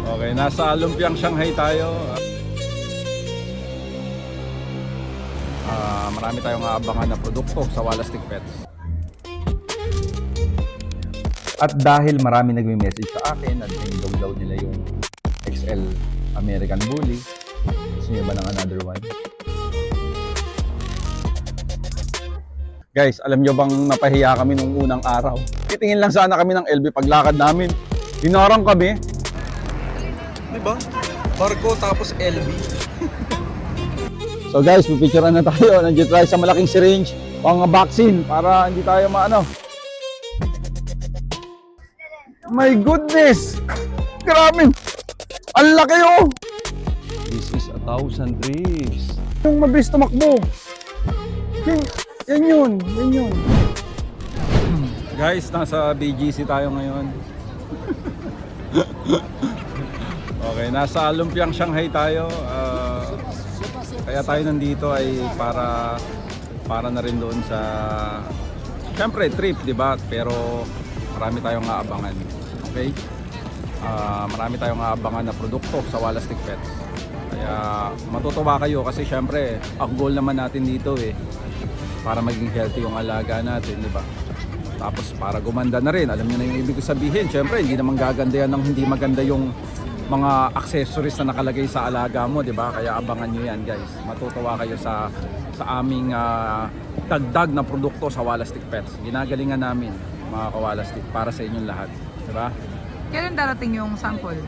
Okay, nasa Lumpiang Shanghai tayo. Marami tayong aabangan na produkto sa Walastic Pets. At dahil marami nagme-message sa akin at nilog daw nila yung XL American Bully, gusto niyo ba ng another one? Guys, alam nyo bang napahiya kami nung unang araw? Titingin lang sana kami ng LB paglakad namin. Hinarang kami. Diba? Barko tapos LB. So guys, pipicturean na tayo. Nandiyo tayo sa malaking syringe, pang vaccine para hindi tayo maano. My goodness! Grabe! Ang laki oh! This is 1,000 bricks. Yung mabilis tumakbo. Yan yun. Guys, nasa BGC tayo ngayon. Okay, nasa Lumpiang Shanghai tayo. Kaya tayo nandito ay para na rin doon sa syempre trip, di ba? Pero marami tayong aabangan. Okay? Marami tayong aabangan na produkto sa Walastic Pets. Kaya matutuwa kayo kasi syempre ang goal naman natin dito para maging healthy yung alaga natin, di ba? Tapos para gumanda na rin, alam niyo na yung ibig sabihin. Syempre, hindi naman gaganda yan ng hindi maganda yung mga accessories na nakalagay sa alaga mo, di ba? Kaya abangan niyo yan, guys. Matutuwa kayo sa aming dagdag na produkto sa Walastic Pets. Ginagalingan namin, mga kawalastic, para sa inyong lahat, di ba? Kailan darating yung sample?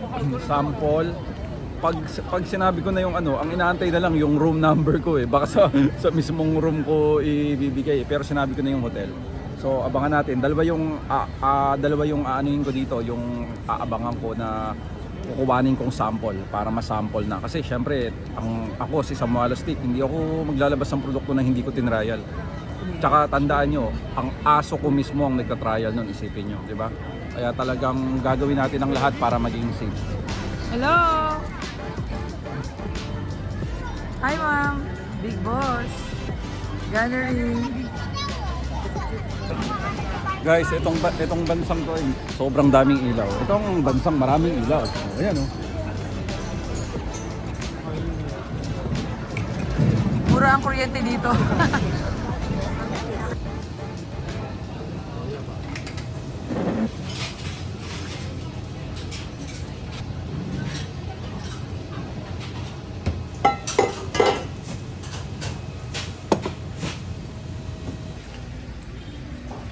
Sample, pag sinabi ko na yung ang inaantay na lang yung room number ko baka sa mismong room ko ibibigay pero sinabi ko na yung hotel. So abangan natin, dalawa yung aanuhin ko dito, yung aabangan ko na kukuhanin kong sample para ma-sample na kasi syempre ako si Sam Walastic, hindi ako maglalabas ng produkto na hindi ko tinrial. Tsaka tandaan nyo, ang aso ko mismo ang nagtatrial nun, isipin nyo, di ba? Kaya talagang gagawin natin ang lahat para maging safe. Hello! Hi ma'am! Big boss! Gallery! Guys, itong bansang to sobrang daming ilaw. Itong bansang maraming ilaw. Oh, ayan oh. Mura ang kuryente dito.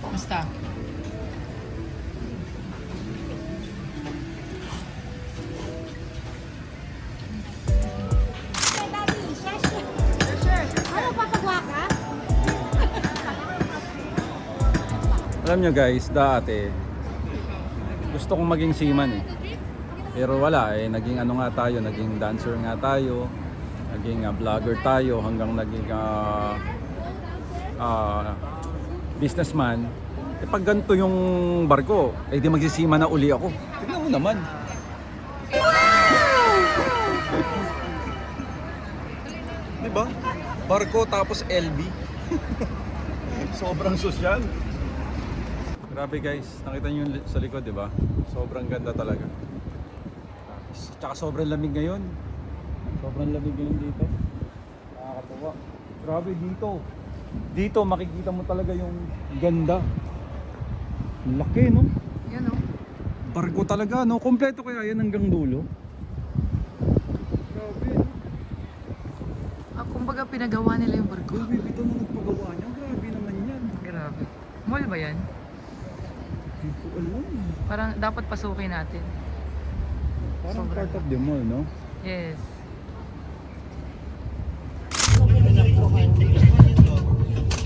Basta. Alam nyo guys, dati gusto kong maging seaman pero wala naging nga tayo, naging dancer nga tayo, naging vlogger tayo, hanggang naging businessman. Pag ganito yung barko, di magsisima na uli ako. Tignan mo naman. Diba? Barko tapos LB. Sobrang sosyal. Grabe guys, nakita nyo yung sa likod, di ba? Sobrang ganda talaga. Tsaka sobrang lamig ngayon. Sobrang lamig ngayon dito. Nakakatuwa. Grabe dito. Dito makikita mo talaga yung ganda. Laki no? Yan o. Barko talaga no? Kompleto kaya yan hanggang dulo. Grabe no? Kumbaga pinagawa nila yung barko. Grabe, ito na nagpagawa niya. Grabe naman yan. Grabe. Mall ba yan? Hindi ko alam. Parang dapat pasukin natin. Parang Sobrang. part of the mall, no? Yes.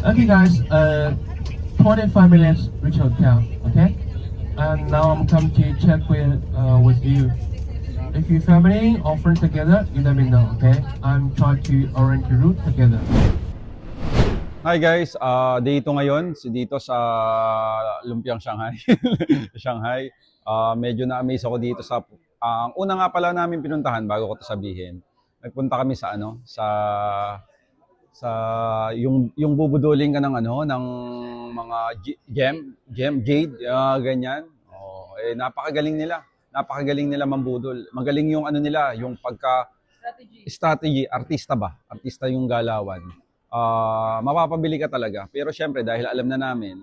Okay guys, 25 minutes reach hotel, okay? And now I'm come to check with you. If your family or friends together, you let me know, okay? I'm trying to arrange a route together. Hi guys, dito ngayon, dito sa Lumpiang Shanghai. Shanghai. Medyo na-amaze ako dito sa ang una nga pala namin pinuntahan bago ko 'to sabihin. Nagpunta kami sa sa yung bubuduling ka ng ng mga gem, jade, ganyan. Oh, napakagaling nila. napakagaling nila mambudol. Magaling yung ano nila, yung strategy, artista ba? Artista yung galawan. Mapapabili ka talaga. Pero syempre, dahil alam na namin,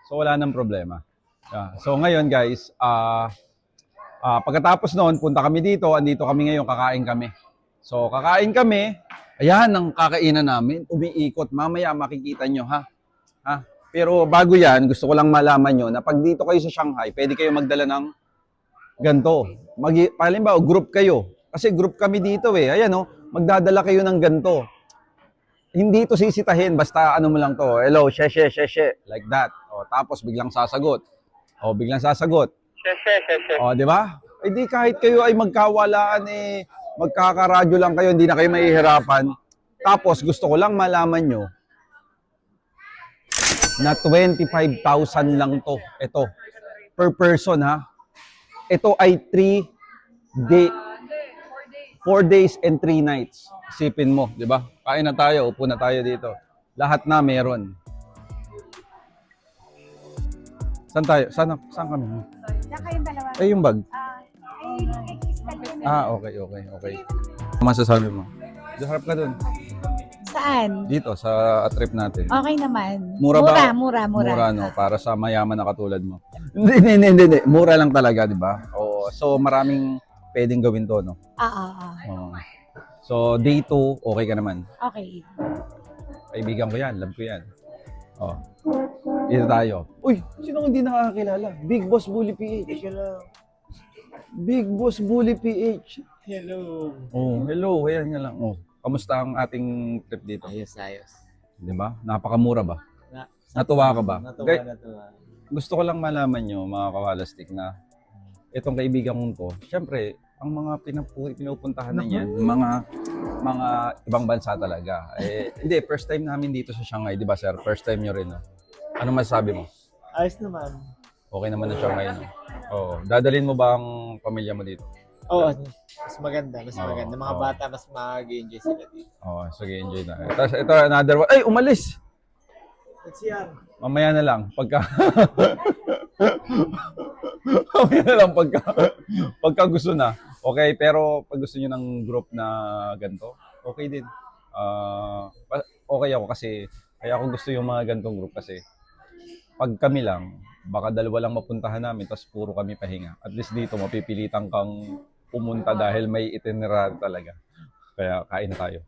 so wala nang problema. So ngayon guys, pagkatapos noon, punta kami dito, andito kami ngayon, kakain kami. So kakain kami, ayan ang kakainan namin, umiikot. Mamaya makikita nyo ha. Pero bago yan, gusto ko lang malaman nyo na pag dito kayo sa Shanghai, pwede kayo magdala ng ganito. Halimbawa, group kayo. Kasi group kami dito eh. Ayan magdadala kayo ng ganito. Hindi ito sisitahin, basta ano mo lang to. Hello, she. Like that. Tapos biglang sasagot. Biglang sasagot. Di ba? Eh di kahit kayo ay magkawalaan magkakaradyo lang kayo, hindi na kayo mahihirapan. Tapos gusto ko lang malaman nyo na 25,000 lang to. Ito. Per person ha. Ito ay 4 days and 3 nights. Isipin mo, di ba? Kain na tayo, upo na tayo dito. Lahat na meron. Saan tayo? Saan kami? Diyan kayong dalawa. Ay, yung bag. Okay. Okay. Ano masasabi mo? Harap ka dun. Saan? Dito, sa trip natin. Okay naman. Mura ba? Mura. Mura, no? Para sa mayaman na katulad mo. Hindi. Mura lang talaga, di ba? Oo. So, maraming pwedeng gawin to, no? Oo. So, day 2, okay ka naman. Okay. Kaibigan ko yan, love ko yan. Dito tayo. Uy, sino hindi nakakakilala? Big Boss Bully PH. Big Boss Bully PH. Hello. Hello. Ayan nga lang. Kamusta ang ating trip dito? Ayos. Di ba? Napakamura ba? Natuwa ka ba? Natuwa. Gusto ko lang malaman nyo, mga kawalastik, na itong kaibigan kong to, syempre, ang mga pinupuntahan na niyan, mga ibang bansa talaga. Hindi, first time namin dito sa Shanghai, di ba sir? First time nyo rin, no? Anong masasabi mo? Ayos naman. Okay naman na Shanghai, no? Oo. Dadalhin mo ba ang pamilya mo dito? Oo, mas maganda. Mga Oo. bata, mas mag-enjoy sila dito. Sige, enjoy na. Tapos ito, another one. Ay, umalis! Let's see yan. Mamaya na lang, mamaya na lang pagka gusto na. Okay, pero pag gusto niyo ng group na ganito, okay din. Okay ako kasi, kaya ako gusto yung mga ganitong group kasi pag kami lang, baka dalawa lang mapuntahan namin, tapos puro kami pahinga. At least dito, mapipilitan kang pumunta dahil may itinerary talaga. Kaya kain na tayo.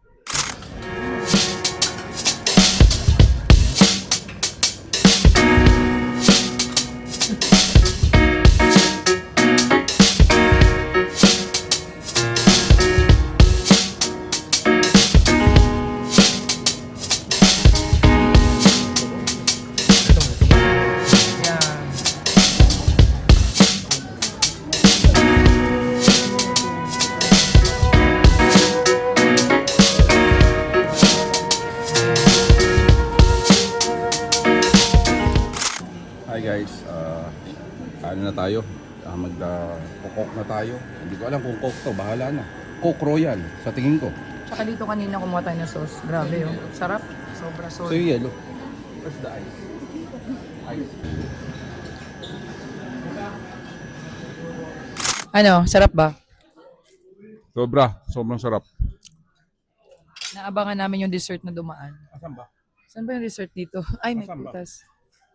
Hi guys, ano na tayo? Mag-coke na tayo. Hindi ko alam kung coke to, bahala na. Coke Royal, sa tingin ko. Tsaka dito kanina kumuha tayo ng sauce. Grabe Sarap. Sobra So solid. yung yellow. Where's the ice? Ice. Ano, sarap ba? Sobrang sarap. Naabangan namin yung dessert na dumaan. Asan ba? Saan ba yung dessert dito? Ay, may Asan ba? putas.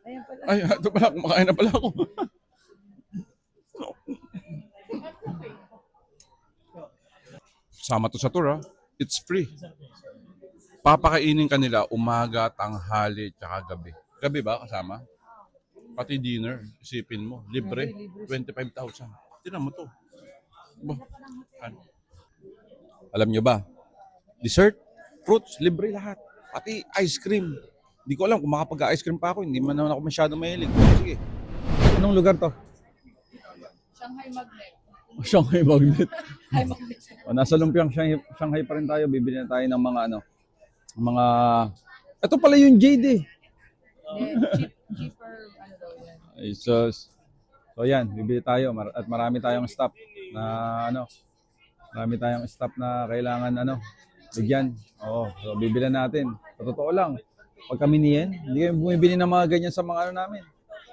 Ayan pala. Ay, ito pala, kumakain na pala ako. Sama to sa tour ha. It's free. Papakainin ka nila umaga, tanghali, tsaka gabi. Gabi ba kasama? Pati dinner, isipin mo. Libre. 25,000. Tinan mo to. Ba? Ano? Alam nyo ba? Dessert, fruits, libre lahat. Pati ice cream. Hindi ko alam kung makapag-ice cream pa ako. Hindi man ako masyado mahilig. Sige. Anong lugar to? Shanghai Magnet. Shanghai Magnet. Shanghai Magnet. Nasa lumpiang Shanghai pa rin tayo. Bibili na tayo ng mga mga... Ito pala yung Jade eh. Cheaper, ano daw yan. Ay, sus. So yan, bibili tayo. At marami tayong stop na marami tayong stop na kailangan bigyan. Oo, so bibili natin. Sa totoo lang, pag kami niyan, hindi kami bumibili ng mga ganyan sa mga namin.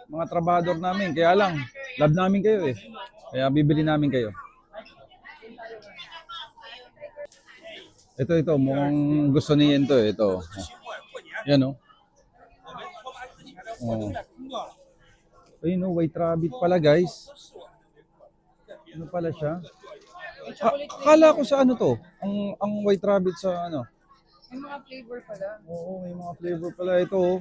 Mga trabahador namin. Kaya lang, love namin kayo eh. Kaya bibili namin kayo. Ito, mukhang gusto niya ito eh. Ito. Yan oh. Oh. Ayun oh, white rabbit pala guys. Ano pala siya? Akala ko sa ano to? Ang white rabbit sa ano? May mga flavor pala. Oo, may mga flavor pala ito oh.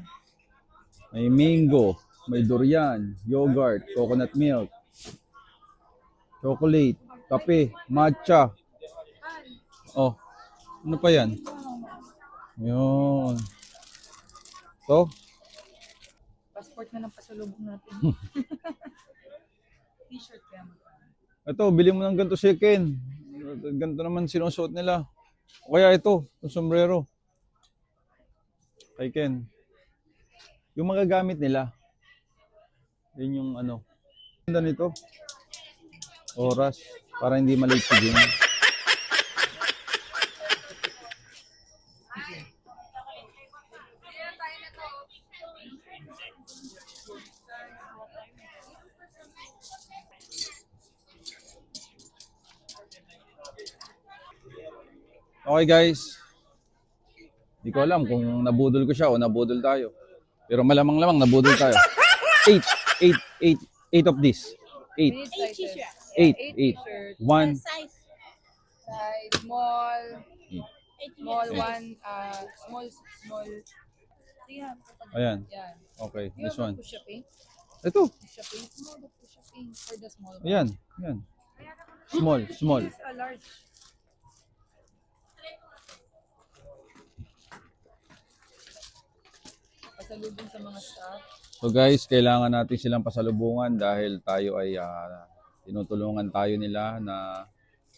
May mango, may durian, yogurt, coconut milk, chocolate, kape, matcha. Oh, ano pa yan? Yun. To? Passport na ng pasalubong natin. T-shirt kaya mo. Ito, bili mo ng ganito si Ken. Ganito naman sinusuot nila. O kaya ito, yung sombrero. Kay Ken. Yung mga gamit nila. Yun yung ano. Ganda nito. Oras. Para hindi malate si game. Okay guys. Hindi ko alam kung nabudol ko siya o nabudol tayo. Pero malamang-lamang nabudol tayo. 8 of this. 8. 8 t-shirt. 8. t-shirt. 1. Size. Size small. Small one. Small. Yeah. Ayan. Yan. Okay, You this have one. a push-up-in? Ito. Push-up-in? No, the push-up-in for the small one. Ayan. Ayan. Small. This is a large. Pasalubong sa mga staff. So guys, kailangan natin silang pasalubungan dahil tayo ay tinutulungan tayo nila na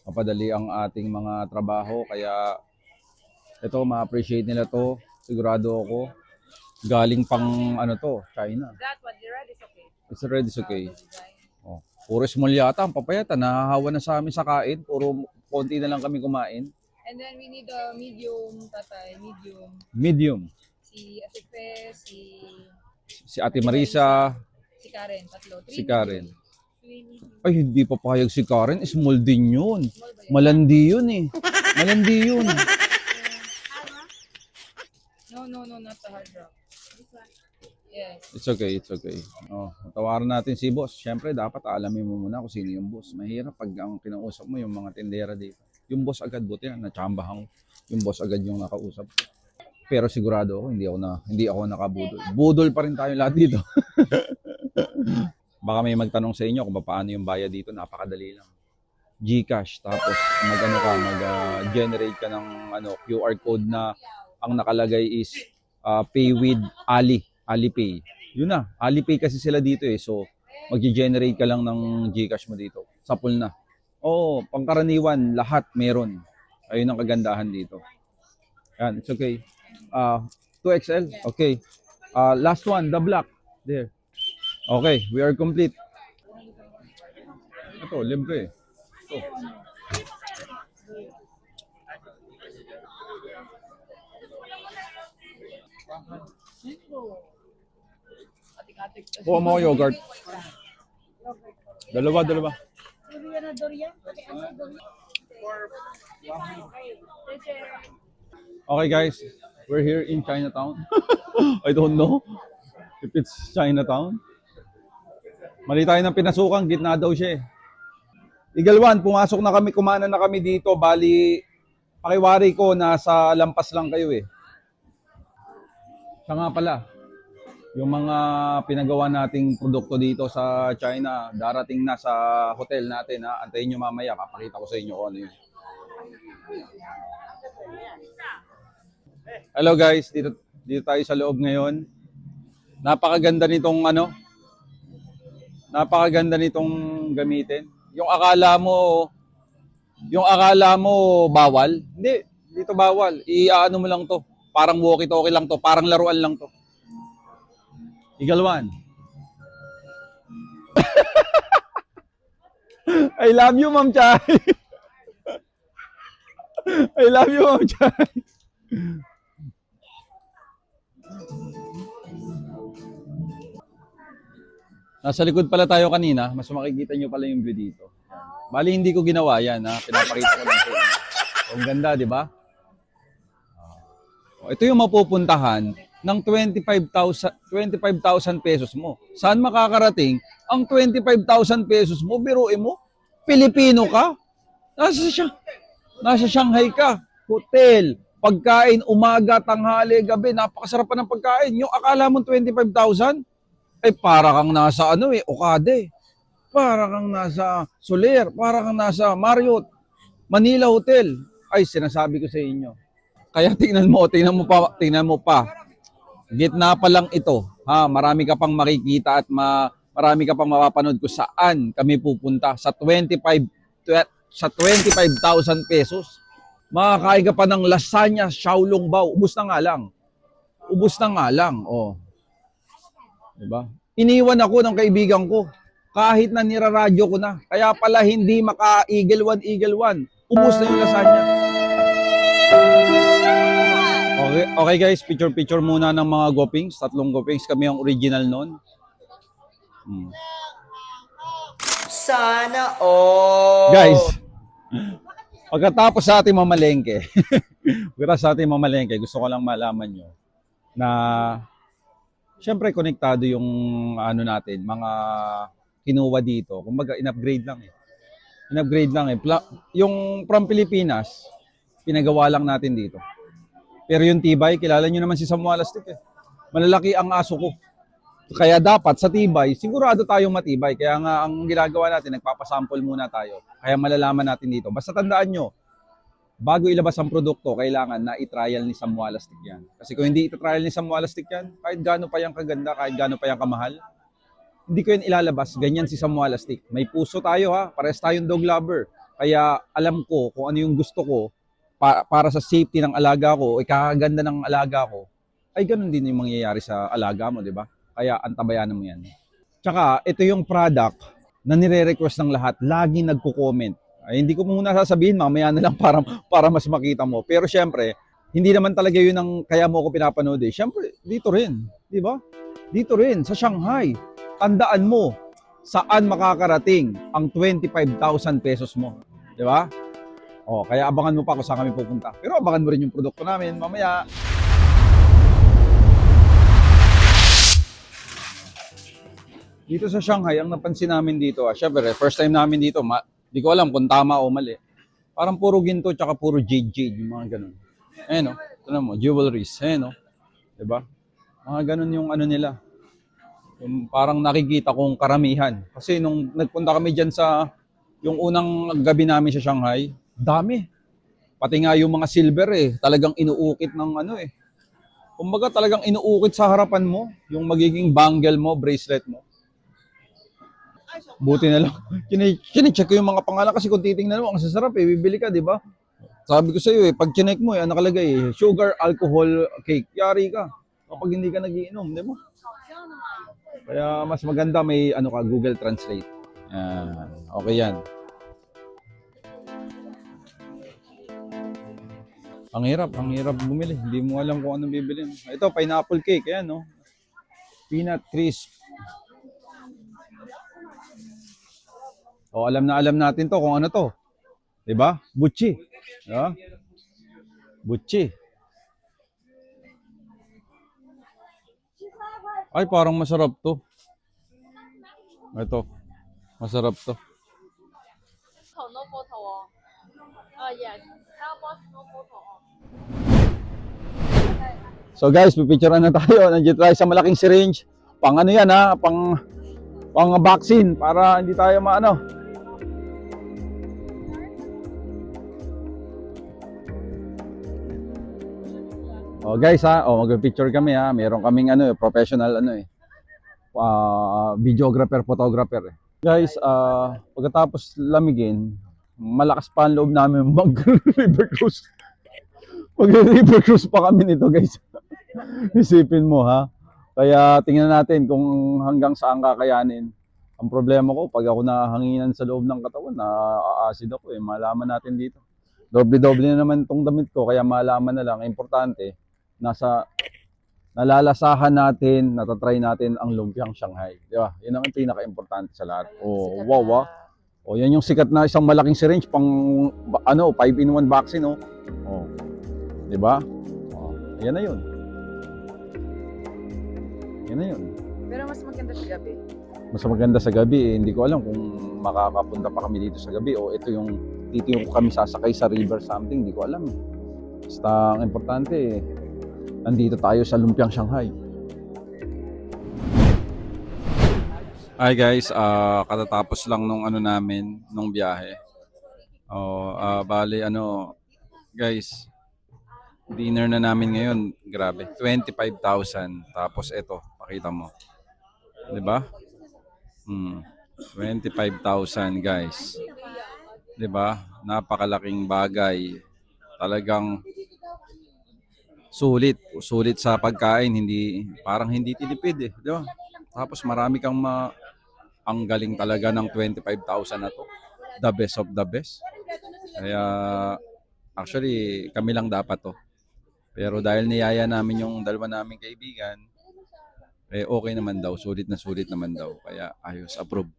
mapadali ang ating mga trabaho. Kaya ito, ma-appreciate nila to. Sigurado ako. Galing pang ano to, China. That one, the red is okay. It's red, it's okay. The design. Oh, puro small yata ang papayata. Nahahawa na sa amin sa kain. Puro konti na lang kami kumain. And then we need a medium, tatay, medium. Medium. Si Asife, Si Ate Marisa, si Karen, tatlo. si Karen. Three medium. Ay, hindi pa pahayag si Karen. Small din yun. Small ba yun? Malandi yun eh. Malandi yun. No, not the hard rock. Yes. It's okay. Oh, tawaran natin si boss. Siyempre, dapat alamin mo muna kung sino yung boss. Mahirap pag ang kinausap mo yung mga tindera dito. Yung boss agad, buti na, natsambahan ko. Yung boss agad yung nakausap. Pero sigurado ako, hindi ako nakabudol. Budol pa rin tayo lahat dito. Baka may magtanong sa inyo kung paano yung bayad dito. Napakadali lang. GCash, tapos mag-generate ka ng QR code na ang nakalagay is pay with Alipay. Yun na, Alipay kasi sila dito eh. So, mag-generate ka lang ng GCash mo dito. Sa pool na. Oo, pangkaraniwan, lahat meron. Ayun ang kagandahan dito. Yan, it's okay. 2XL, okay. Last one, the black. There. Okay, we are complete. Ito, libre. Ito. Atik-atik. Kuha mo yogurt. Dalawa. Durian na durian. Okay, ano durian? Okay guys, we're here in Chinatown. I don't know if it's Chinatown. Mali tayo ng pinasukan, gitna daw siya eh. Igalwan, pumasok na kami, kumana na kami dito. Bali, pakiwari ko, nasa lampas lang kayo eh. Siya nga pala, yung mga pinagawa nating produkto dito sa China, darating na sa hotel natin ha. Antayin nyo mamaya, papakita ko sa inyo kung ano yun. Hello guys, dito tayo sa loob ngayon. Napakaganda nitong napakaganda nitong gamitin. Yung akala mo bawal, hindi, dito bawal. Iaano mo lang to. Parang walkie-talkie lang to, parang laruan lang to. Igalwan. I love you, Ma'am Chay. I love you, Ma'am Chay. Nasa likod pala tayo kanina, mas makikita nyo pala yung view dito. Bali, hindi ko ginawa yan, ha? Pinapakita ko lang sa inyo. Ang ganda, di ba? Ito yung mapupuntahan ng 25,000 pesos mo. Saan makakarating ang 25,000 pesos mo? Biruin mo, Pilipino ka? Nasa Shanghai ka. Hotel, pagkain, umaga, tanghali, gabi, napakasarap pa ng pagkain. Yung akala mo 25,000? Para kang nasa Okade. Para kang nasa Soler. Para kang nasa Marriott. Manila Hotel. Sinasabi ko sa inyo. Kaya tingnan mo pa. Gitna pa lang ito. Marami ka pang makikita at marami ka pang mapapanood kung saan kami pupunta sa 25,000 pesos. Makakain ka pa ng lasagna, xiaolongbao. Ubus na nga lang. Oh. Diba? Iniwan ako ng kaibigan ko. Kahit na niraradyo ko na. Kaya pala hindi maka-Eagle One. Ubus na yung lasagna. Okay guys, picture muna ng mga gopings. 3 gopings. Kami ang original nun. Sana all. Guys, pagkatapos sa ating mamalengke, gusto ko lang malaman nyo na syempre konektado yung natin, mga kinuha dito. Kumbaga in-upgrade lang eh. Yung from Pilipinas, pinagawa lang natin dito. Pero yung tibay, kilala nyo naman si Samualastik eh. Malalaki ang aso ko. Kaya dapat sa tibay, sigurado tayong matibay. Kaya nga ang ginagawa natin, nagpapasample muna tayo. Kaya malalaman natin dito. Basta tandaan nyo, bago ilabas ang produkto, kailangan na i-trial ni Samualastik yan. Kasi kung hindi i-trial ni Samualastik yan, kahit gaano pa yung kaganda, kahit gaano pa yung kamahal, hindi ko yan ilalabas. Ganyan si Samualastik. May puso tayo ha, parehas tayong dog lover. Kaya alam ko kung ano yung gusto ko para sa safety ng alaga ko, ikakaganda ng alaga ko, ay ganun din yung mangyayari sa alaga mo, di ba? Kaya antabayanan mo yan. Tsaka, ito yung product na nire-request ng lahat. Lagi nagko-comment. Hindi ko muna sasabihin, mamaya na lang para mas makita mo. Pero syempre, hindi naman talaga yun ang kaya mo ako pinapanood eh. Syempre, dito rin. Di ba? Dito rin, sa Shanghai. Tandaan mo, saan makakarating ang 25,000 pesos mo. Di ba? Kaya abangan mo pa kung saan kami pupunta. Pero abangan mo rin yung produkto namin mamaya. Dito sa Shanghai, ang napansin namin dito, syempre, first time namin dito, di ko alam kung tama o mali. Parang puro ginto tsaka puro jade, yung mga ganun. Ayan o, ito mo, jewelries, ayan o. Diba? Mga ganun yung nila. Yung parang nakikita kong karamihan. Kasi nung nagpunta kami dyan yung unang gabi namin sa Shanghai, dami. Pati nga yung mga silver talagang inuukit ng Kumbaga talagang inuukit sa harapan mo, yung magiging bangle mo, bracelet mo. Buti na lang. Kine-check ko yung mga pangalan kasi kung titingnan mo, ang sasarap bibili ka, di ba? Sabi ko sa iyo pag chinek mo nakalagay sugar, alcohol, cake. Yari ka. Kapag hindi ka nagiinom, di ba? Kaya mas maganda may Google Translate. Okay yan. Ang hirap bumili. Hindi mo alam kung anong bibilin. Ito, pineapple cake, ayan no. Peanut crisp. Alam natin to kung ano to. 'Di ba? Buchi. Diba? Buchi. Ay, parang masarap to. Ito. Masarap to. No photo. Yes. How about no photo? So guys, pipicturean na tayo. Nandiyan tayo sa malaking syringe. Pang yan pang vaccine para hindi tayo guys magpi-picture kami Meron kaming professional videographer, photographer. Guys, pagkatapos lamigin, malakas pa ang loob namin mag-river cruise. Mag-river cruise pa kami nito, guys. Isipin mo Kaya tingnan natin kung hanggang saan kakayanin. Ang problema ko, pag ako nahanginan sa loob ng katawan, na-acid ako malaman natin dito. Doble-doble na naman itong damit ko, kaya malaman na lang. Importante, nasa nalalasahan natin, natatry natin ang lumpiang Shanghai. Di ba? Yun ang pinaka-importante sa lahat. Oh, Sikat wow, na- wow. Oh, yan yung sikat na isang malaking syringe pang 5-in-1 vaccine, oh. Oh. 'Di ba? Oh, yan na 'yun. Yan na 'yun. Pero mas maganda sa gabi. Mas maganda sa gabi, eh. Hindi ko alam kung makakapunta pa kami dito sa gabi o ito yung titiyo ko kami sasakay sa river something, hindi ko alam. Eh. Basta ang importante, eh, nandito tayo sa lumpiang Shanghai. Hi guys, katatapos lang nung nung biyahe. Bali guys, dinner na namin ngayon. Grabe, 25,000. Tapos ito, pakita mo. 'Di ba? 25,000 guys. 'Di ba? Napakalaking bagay. Talagang sulit sa pagkain, parang hindi tinipid, eh, 'di ba? Tapos marami kang ang galing talaga ng 25,000 na to. The best of the best. Kaya actually kami lang dapat to. Pero dahil niyaya namin yung dalawa naming kaibigan, okay naman daw, sulit naman daw. Kaya ayos, approve.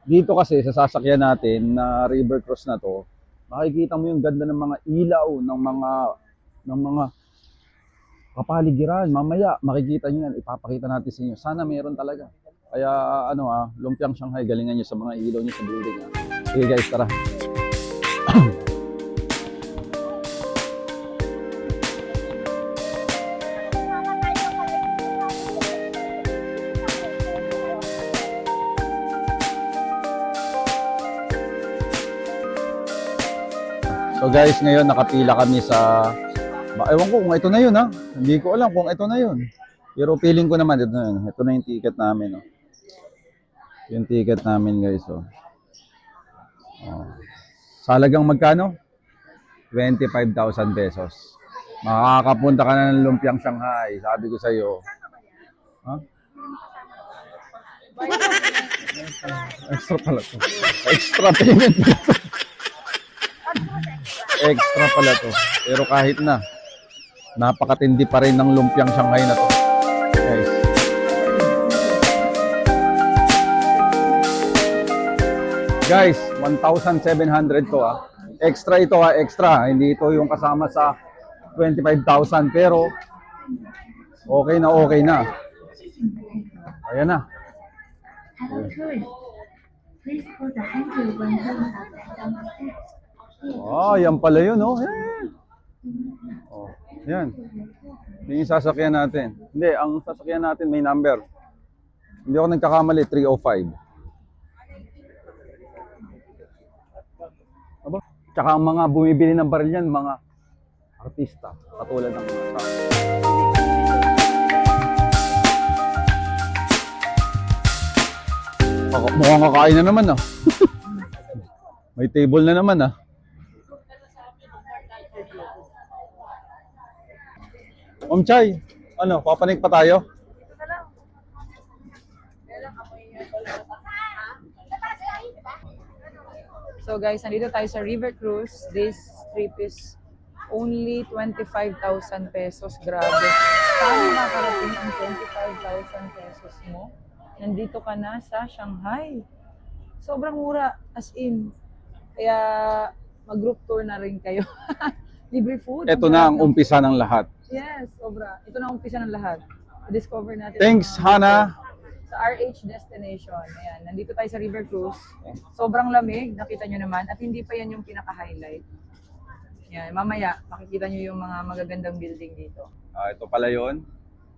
Dito kasi sa sasakyan natin na river cross na to, makikita mo yung ganda ng mga ilaw, ng mga kapaligiran. Mamaya makikita niyo yan, ipapakita natin sa inyo. Sana meron talaga. Kaya lumpiang Shanghai, galingan niyo sa mga ilaw niyo sa building. Sige guys, tara. So guys, ngayon nakapila kami sa... Ewan ko kung ito na yun, ha? Hindi ko alam kung ito na yun. Pero feeling ko naman ito na yun. Ito na yung ticket namin. Oh. Yung ticket namin guys. Oh. Salagang magkano? 25,000 pesos. Makakapunta ka na ng lumpiang Shanghai. Sabi ko sa iyo. Ha? Extra pala to. Extra payment. Extra pala to. Pero kahit na, napakatindi pa rin ng lumpiang Shanghai na to. Guys. Guys, 1,700 to ah. Extra ito ah, extra. Hindi ito yung kasama sa 25,000 pero okay na. Ayan na. Please put the handle when going up and down the steps. Yan pala yun, oh. Yan. Yan yung sasakyan natin. Hindi, ang sasakyan natin may number. Hindi ako nagkakamali, 305. Aba? Tsaka ang mga bumibili ng baril yan, mga artista. Katulad ng mga tao. Mukhang kakain na naman, ah. May table na naman, ah. Ma'am Chay, papanik pa tayo? So guys, nandito tayo sa River Cruise. This trip is only 25,000 pesos. Grabe. Saan makakarating ang 25,000 pesos mo? Nandito ka na sa Shanghai. Sobrang mura, as in. Kaya mag-group tour na rin kayo. Libre food. Ito na ang umpisa ng lahat. Yes, sobra. Ito na ang umpisa ng lahat. I-discover natin. Thanks, ang mga- Hana. Sa RH Destination. Ayan, nandito tayo sa River Cruise. Sobrang lamig, nakita nyo naman. At hindi pa yan yung pinaka-highlight. Yan, mamaya, makikita nyo yung mga magagandang building dito. Ito pala yon.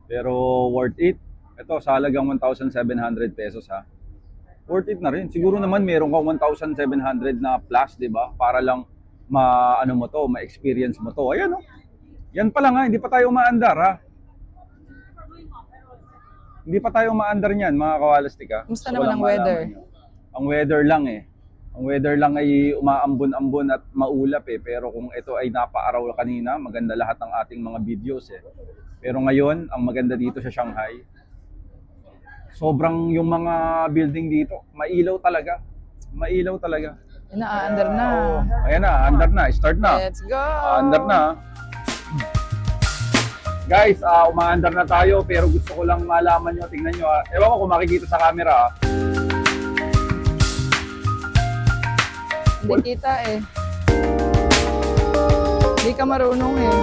Pero worth it. Ito, sa halagang 1,700 pesos ha. Worth it na rin. Siguro naman meron kang 1,700 na plus, di ba? Para lang ma-experience mo to. Ayan, oh. Yan pa lang ha, hindi pa tayo umaandar ha. Hindi pa tayo umaandar niyan, mga kawalastik ha. Kumusta naman ang weather? Ang weather lang eh. Ang weather lang ay umaambon-ambon at maulap eh. Pero kung ito ay napaaraw kanina, maganda lahat ng ating mga videos eh. Pero ngayon, ang maganda dito sa Shanghai, sobrang yung mga building dito, mailaw talaga. Mailaw talaga. Yan na, under na. Ayan na, andar na. Start na. Let's go! Andar na. Guys, umaandar na tayo pero gusto ko lang malaman nyo, tingnan nyo. Ewan ko kung makikita sa camera. Hindi kita eh. Hindi ka marunong eh.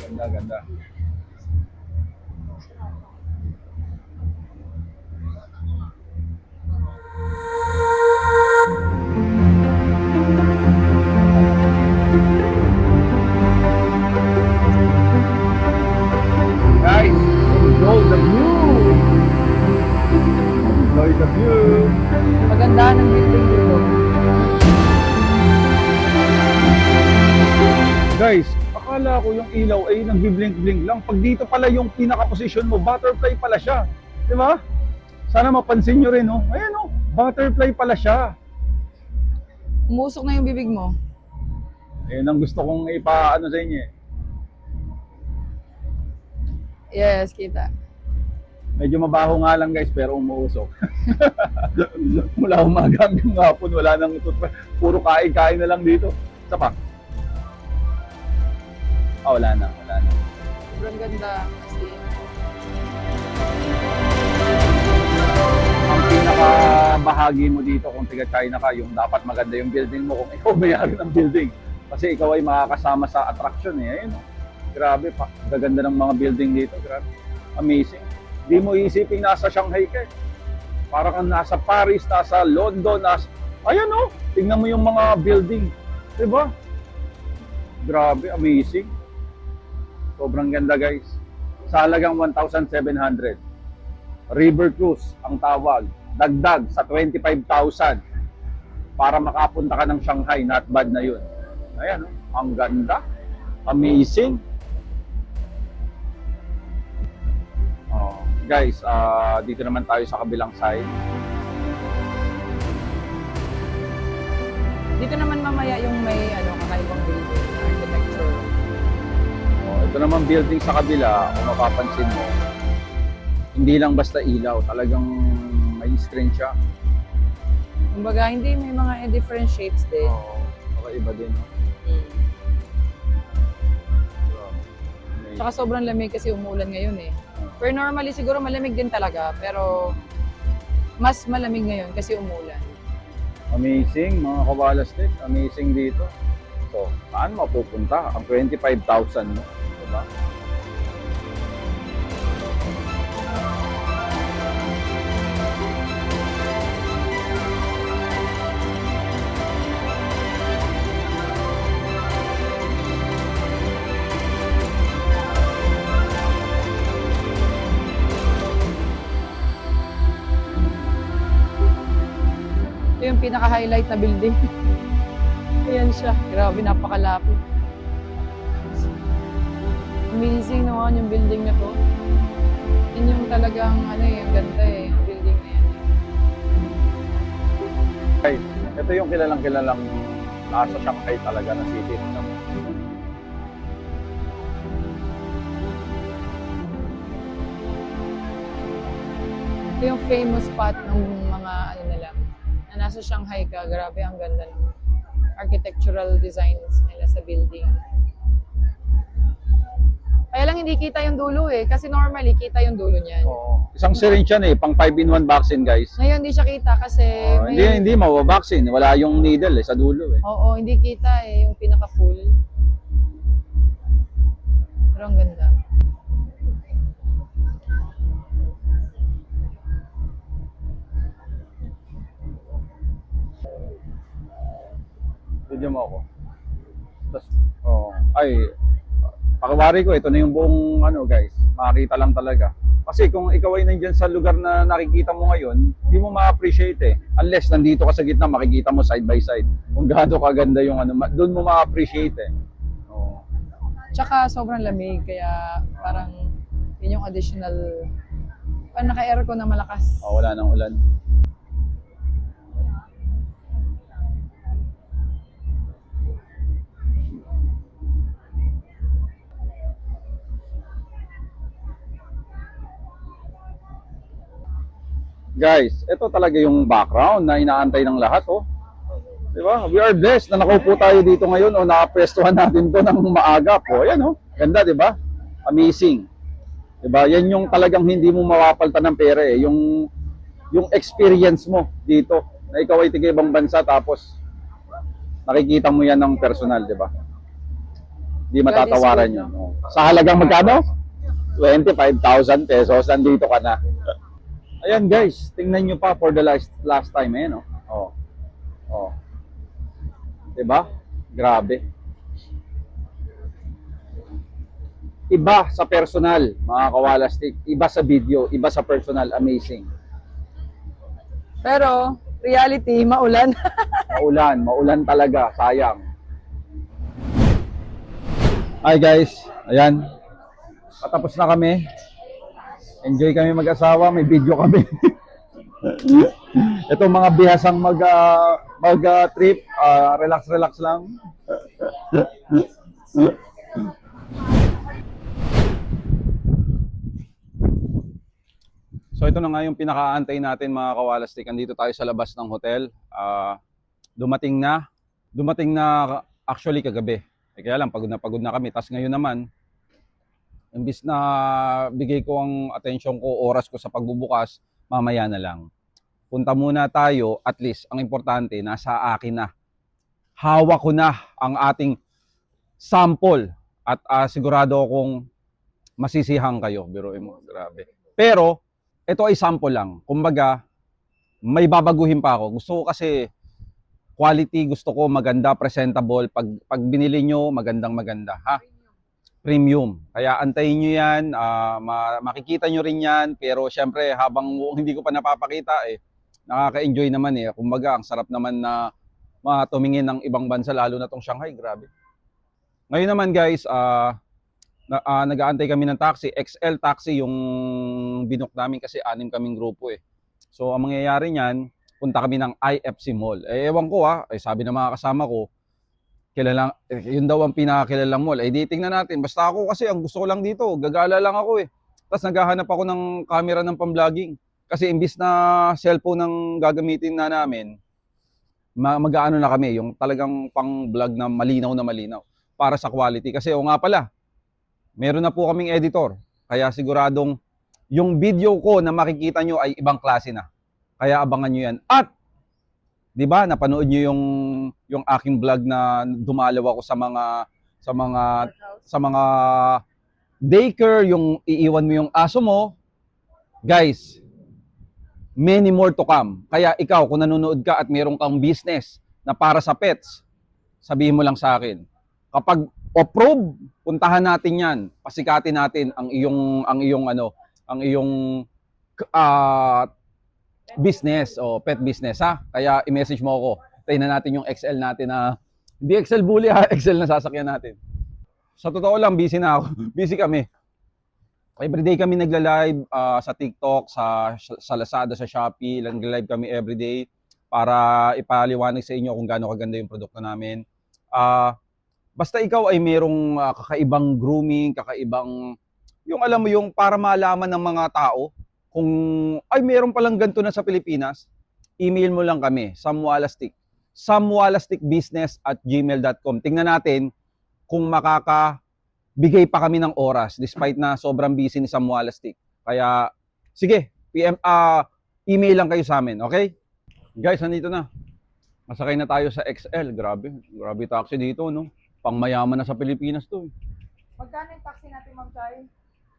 Ganda, ganda. Guys, enjoy the view! Enjoy the view! Maganda ng building dito. Guys, akala ko yung ilaw ay nag-blink-blink lang. Pag dito pala yung pinaka-position mo, butterfly pala siya. Di ba? Sana mapansin nyo rin, no? Ayan, no? Butterfly pala siya. Umusok na yung bibig mo. Ayun ang gusto kong ipaano sa inyo eh. Yes, kita. Medyo mabaho nga lang guys, pero umuusok. Mula umaga hanggang hapon, wala nang puro kain-kain na lang dito. Isa pa. Wala na. Sobrang ganda kasi Ang pinaka-bahagi mo dito kung tiga-China ka, yung dapat maganda yung building mo kung ikaw may-ari ng building. Kasi ikaw ay makakasama sa attraction eh. Ayun, oh. Grabe pa. Gaganda ng mga building dito. Grabe. Amazing. Di mo isipin nasa Shanghai ka eh. Parang kang nasa Paris, nasa London, ayan oh. Tingnan mo yung mga building. Diba? Grabe, amazing. Sobrang ganda guys. Sa halagang 1,700. River Cruise ang tawag. Dagdag sa 25,000 para makapunta ka ng Shanghai. Not bad na yun. Ayan oh. Ang ganda. Amazing. Guys, dito naman tayo sa kabilang side. dito naman mamaya yung may kakaibang building na architecture. Ito naman building sa kabila, kung mapapansin mo, hindi lang basta ilaw, talagang may screen siya. Kumbaga, hindi may mga different shapes din. Kakaiba din. Tsaka sobrang lamig kasi umulan ngayon eh. Pero normally siguro malamig din talaga, pero mas malamig ngayon kasi umulan. Amazing mga kawalastik, amazing dito. So, saan mapupunta? Ang 25,000 mo, diba? Ito yung pinaka-highlight na building. Ayan siya. Grabe, napakalapit. Amazing naman yung building na to. Yun yung talagang, yung ganda eh, yung building na yan. Guys, ito yung kilalang nasa Shanghai talaga na city. Ito yung famous spot ng mga nila. Na nasa Shanghai ka, grabe ang ganda ng architectural designs nila sa building. Kaya lang hindi kita yung dulo eh, kasi normally kita yung dulo niyan. Isang syringe yan eh, pang 5-in-1 vaccine guys. Ngayon hindi siya kita kasi Hindi mawavaccine, wala yung needle eh, sa dulo eh. Oo, hindi kita eh, yung pinaka-full. Pero ang ganda. Video mo ako. Tapos, pakiwari ko, ito na yung buong guys, makakita lang talaga. Kasi kung ikaw ay nandyan sa lugar na nakikita mo ngayon, hindi mo ma-appreciate eh. Unless nandito ka sa gitna, makikita mo side by side. Kung gaano kaganda yung doon mo ma-appreciate eh. Tsaka sobrang lamig, kaya parang yun yung additional, parang naka-aircon na malakas. Wala nang ulan. Guys, ito talaga yung background na inaantay ng lahat, oh. Di ba? We are blessed na nakaupo tayo dito ngayon o nakapwestuhan natin to ng maaga po. Ayan oh. Ganda, di ba? Amazing. Di ba? Yan yung talagang hindi mo mawapaltan ng pera eh. Yung experience mo dito. Na ikaw ay tiga ibang bansa tapos nakikita mo yan ng personal, di ba? Hindi matatawaran yun. Oh. Sa halagang magkano? 25,000 pesos. Nandito ka na. Ayan guys, tingnan nyo pa for the last time eh, no? Oh. Oh. Diba? Grabe. Iba sa personal, mga kawalastik. Iba sa video, iba sa personal. Amazing. Pero, reality, maulan. Maulan talaga. Sayang. Hi guys, ayan. Patapos na kami. Enjoy kami mag-asawa, may video kami. Ito mga bihasang mag-trip, relax lang. So ito na nga yung pinakaantay natin mga kawalastik. Andito tayo sa labas ng hotel. Dumating na actually kagabi. Kaya lang pagod na kami. Tapos ngayon naman, imbis na bigay ko ang atensyon ko, oras ko sa pagbubukas, mamaya na lang. Punta muna tayo, at least, ang importante, nasa akin na. Hawak ko na ang ating sample at sigurado akong masisihan kayo. Biruin mo, grabe. Pero, ito ay sample lang. Kumbaga, may babaguhin pa ako. Gusto ko kasi quality, gusto ko maganda, presentable. Pag binili nyo, maganda, ha? Premium. Kaya antayin nyo yan, makikita nyo rin yan, pero syempre habang hindi ko pa napapakita nakaka-enjoy naman Kumbaga, ang sarap naman na tumingin ng ibang bansa, lalo na tong Shanghai, grabe. Ngayon naman guys, nag-aantay kami ng taxi, XL taxi yung binook namin kasi 6 kaming grupo So ang mangyayari niyan, punta kami ng IFC Mall. Ewan ko sabi ng mga kasama ko, yun daw ang pinakakilalang mall. Di tingnan natin. Basta ako kasi ang gusto ko lang dito, gagala lang ako Tapos naghahanap ako ng camera ng pang-vlogging. Kasi imbis na cellphone ang gagamitin na namin, mag-aano na kami, yung talagang pang-vlog na malinaw para sa quality. Kasi nga pala, meron na po kaming editor. Kaya siguradong yung video ko na makikita nyo ay ibang klase na. Kaya abangan nyo yan. At 'di ba? Napanood niyo yung aking vlog na dumalaw ako sa mga daycare, yung iiwan mo yung aso mo. Guys, many more to come. Kaya ikaw kung nanonood ka at meron kang business na para sa pets, sabihin mo lang sa akin. Kapag approve, puntahan natin 'yan. Pasikatin natin ang iyong business o pet business ha. Kaya i-message mo ako. Tayo na natin yung XL natin na hindi XL bully XL na sasakyan natin. Sa totoo lang busy na ako. Busy kami. Everyday kami nagla-live sa TikTok, sa Lazada, sa Shopee. Nagla-live kami everyday para ipaliwanag sa inyo kung gaano kaganda yung produkto namin. Basta ikaw ay merong kakaibang grooming, kakaibang yung alam mo yung para malaman ng mga tao kung ay meron palang ganito na sa Pilipinas, email mo lang kami, samwalastik. samwalastikbusiness@gmail.com. Tingnan natin kung makakabigay pa kami ng oras despite na sobrang busy ni Samwalastik. Kaya sige, email lang kayo sa amin, okay? Guys, nandito na. Masakay na tayo sa XL. Grabe taxi dito, no? Pangmayaman na sa Pilipinas to. Magkano yung taxi natin, Ma'am Chay?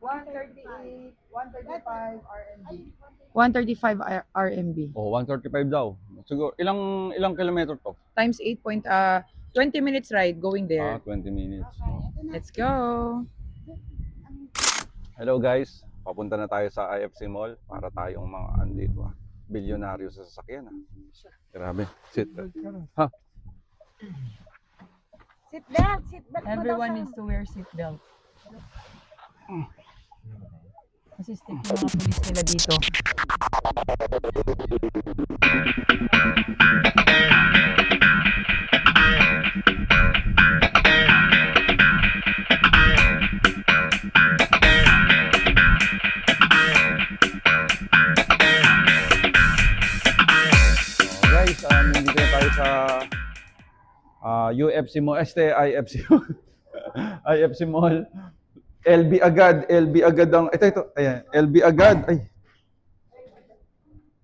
138, 135 RMB. 135 RMB. Oh, 135 daw. Siguro ilang kilometer to? Times 8 20 minutes ride going there. 20 minutes. Let's go. Hello guys, papunta na tayo sa IFC Mall para tayong mga andito bilyonaryo sa sasakyan Grabe. Sit. Ha? Seatbelt Everyone needs to wear seatbelt. Kasi stick yung mga pulis nila dito. Guys, nandito na tayo sa UFC Mall, IFC Mall. IFC Mall. LB agad ang, ito, ayan, LB agad, ay.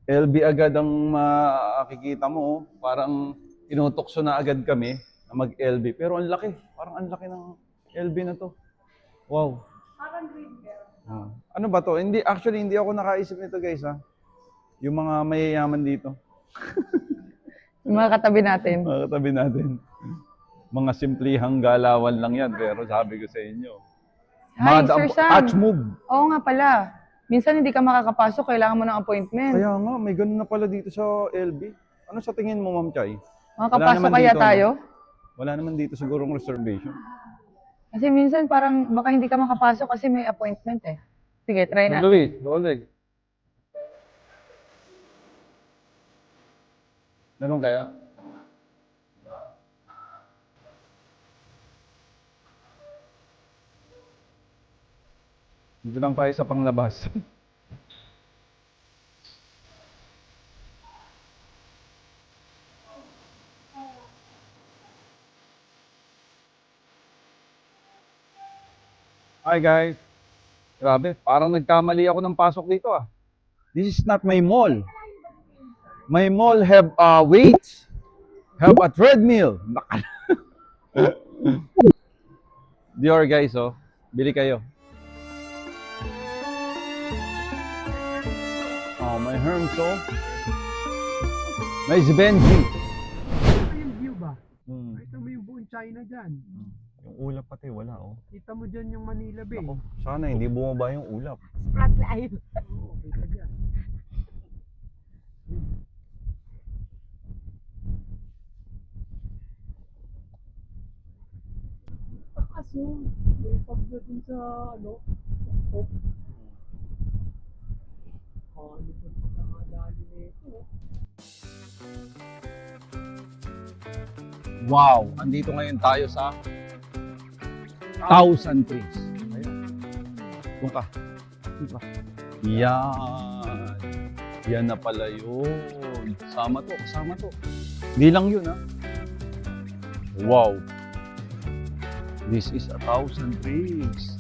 LB agad ang makikita mo, oh. Parang tinutokso na agad kami na mag-LB. Pero ang laki, parang ang laki ng LB na to. Wow. Ano ba to? Actually, hindi ako nakaisip nito, guys, ha. Yung mga mayayaman dito. Yung mga katabi natin. Mga katabi natin. Mga simplihang galawan lang yan, pero sabi ko sa inyo. Hi, Sir Sam. Touch move. Oo nga pala. Minsan hindi ka makakapasok, kailangan mo ng appointment. Kaya nga, may ganun na pala dito sa LB. Ano sa tingin mo, Ma'am Chay? Makakapasok kaya dito, tayo? Wala naman dito sigurong reservation. Kasi minsan parang baka hindi ka makapasok kasi may appointment eh. Sige, try na. Louis, Oleg. Ganun kaya? Dito lang tayo sa panglabas. Hi guys. Grabe, parang nagkamali ako ng pasok dito ah. This is not my mall. My mall have weights, have a treadmill. Dior guys, oh. Bili kayo. Oh, may Hermes, oh. May Givenchy. Yung view ba? Hmm. Kita mo yung buong China dyan. Yung ulap pati, wala, oh. Kita mo dyan yung Manila Bay. Ako, sana hindi bumaba yung ulap. Oo, kita dyan. Kaso, may pagdating sa ano, oh. Ano pa pagkakadali nito? Wow! Andito ngayon tayo sa Thousand Trees. Ayun. Doon ka. Doon ka. Yan. Yan na pala yun. Kasama to. Hindi lang yun, ha? Wow! This is a Thousand Trees.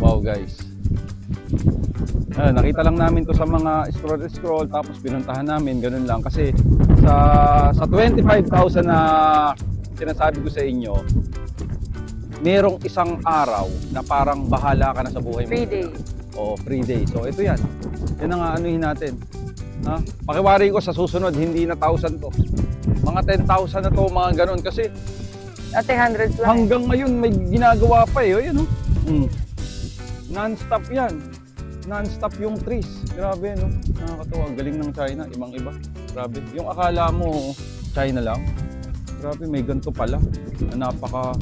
Wow guys. Nakita lang namin to sa mga scroll tapos pinuntahan namin, ganun lang kasi sa 25,000 na sinasabi ko sa inyo, merong isang araw na parang bahala ka na sa buhay mo. 3 days. Oo, free day. So ito yan. Yan ang anuhin natin. Ha? Pakiwari ko sa susunod, hindi na 1,000 to. Mga 10,000 na to, mga ganun. Kasi Dati 100 lang. hanggang ngayon may ginagawa pa eh. O yan o. Non-stop yan. Non-stop yung trees. Grabe no. Nakakatawa. Ang galing ng China. Ibang iba. Grabe. Yung akala mo China lang. Grabe may ganito pala. Na napaka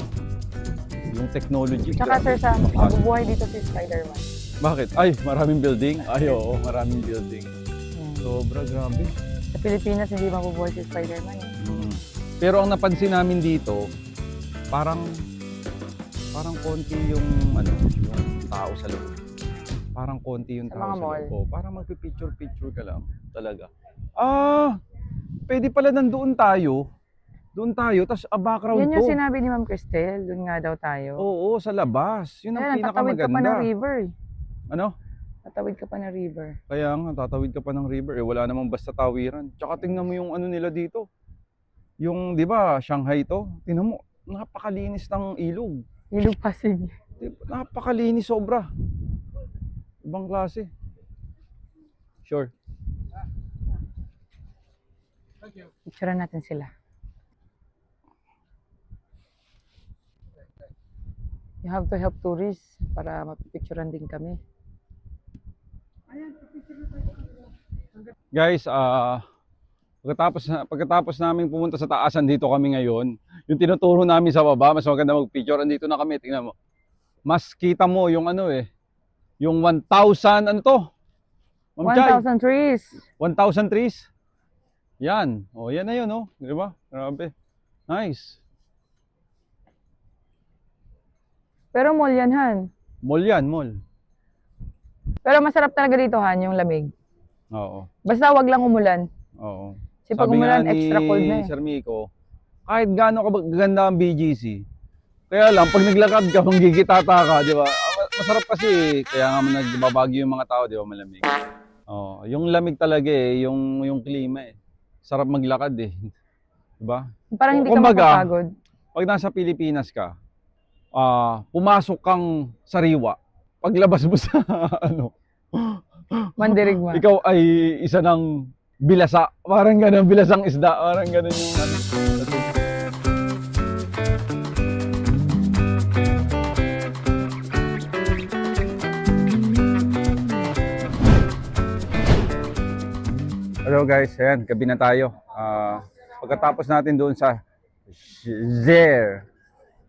yung technology. Tsaka Grabe. Sir Sam, mabubuhay dito si Spider-Man. Bakit? Ay, maraming building. Ay, oo, maraming building. Sobra, grabe. Sa Pilipinas, hindi mabubuhay si Spider-Man. Pero ang napansin namin dito, parang konti yung yung tao sa loob. Parang konti yung Sa tao mga sa mall. loob. Parang magpi-picture ka lang talaga. Pwede pala nandoon tayo. Doon tayo, tas background Yan to. yung sinabi ni Ma'am Cristel, doon nga daw tayo. Oo, sa labas. Yun ang Ayan, tatawid ka pa ng pinakamaganda. river. Ano? Tatawid ka pa ng river. Kaya nga, tatawid ka pa ng river. Wala namang basta tawiran. Tsaka tingnan mo yung ano nila dito. Yung, di ba, Shanghai to. Tingnan mo, napakalinis ng ilog. Ilog Pasig. Diba? Napakalinis sobra. Ibang klase. Sure. Picturean natin sila. You have to help tourists para mapipicturean din kami. Guys, pagkatapos namin pumunta sa taasan, dito kami ngayon. Yung tinuturo namin sa baba, mas maganda mag-picture. Andito na kami, tingnan mo. Mas kita mo yung yung 1,000, ano to? Ma'am Chay, 1,000 trees. 1,000 trees. Yan. O, yan na yun, oh. Di ba? Grabe. Nice. Pero mall yan, Han. Mall yan, mall. Pero masarap talaga dito, Han, yung lamig. Oo. Basta wag lang umulan. Oo. Kasi pag umulan, extra cold na eh. Sir Miko, kahit gaano ganda ang BGC, kaya lang, pag naglakad ka, manggigitata ka, di ba? Masarap kasi, kaya nga nagbabagyo yung mga tao, di ba, malamig. Oh, yung lamig talaga eh, yung klima eh. Sarap maglakad eh. Di ba? Parang hindi ka Kumbaga, mapapagod. Pag nasa Pilipinas ka, pumasok kang sariwa. Paglabas mo sa ano, Mandirigma. ikaw ay isa ng bilasa. Parang ganun, bilasang isda. Parang ganun yung ano. Hello guys, ayan, gabi na tayo. Pagkatapos natin doon sa Zer,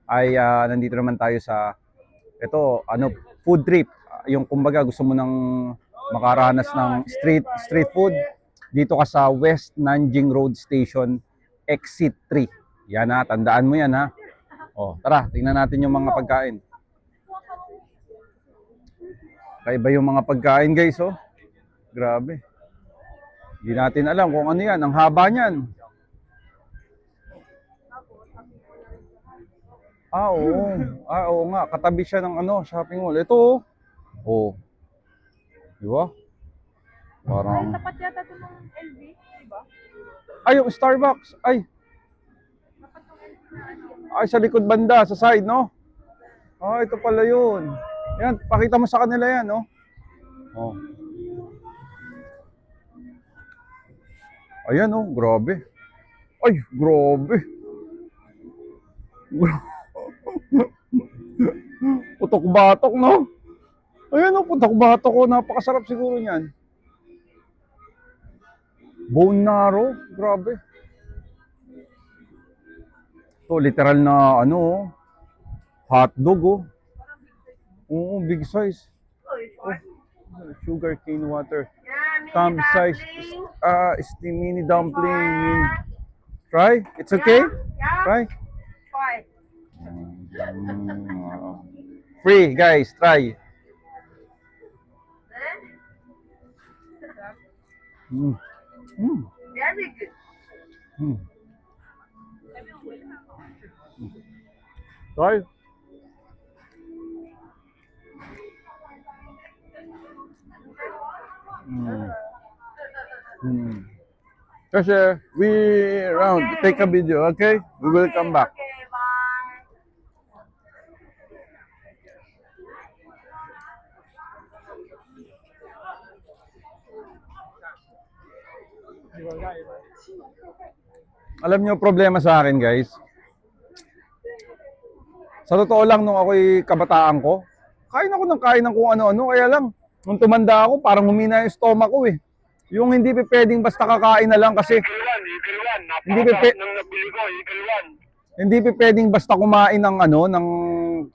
ay nandito naman tayo sa food trip. Yung kumbaga gusto mo nang makaranas ng street food, dito ka sa West Nanjing Road Station, Exit 3. Yan ha, tandaan mo yan ha. O, tara, tingnan natin yung mga pagkain. Kaiba yung mga pagkain guys, oh. Grabe. Hindi natin alam kung ano yan. Ang haba niyan. Oo nga. Katabi siya ng shopping mall. Ito, oh. Di ba? Parang... Tapat yata ito ng LV, di ba? Ay, yung Starbucks. Ay, sa likod banda, sa side, no? Ito pala yun. Yan, pakita mo sa kanila yan, no? Oh. Ayan, oh, grabe. Ay, grabe. Putok-batok, no? Ayan, oh, putok-batok, oh. Napakasarap siguro niyan. Bone marrow, grabe. Ito, literal na, hotdog, oh. Oo, big size. Oh, sugar cane water. Thumb size. Mini dumpling. Try? It's okay? Try? Free, guys. Try. Very good. Try. Kasi we round, take a video, okay? We will come back. Okay, bye. Alam niyo problema sa akin, guys. Sa totoo lang, nung ako'y kabataan ko, kain ako ng kain ng kung ano-ano. Kaya lang, nung tumanda ako, parang humina yung stomach ko eh. Yung hindi pa pwedeng basta kakain na lang kasi hindi pa pwedeng basta kumain ng ng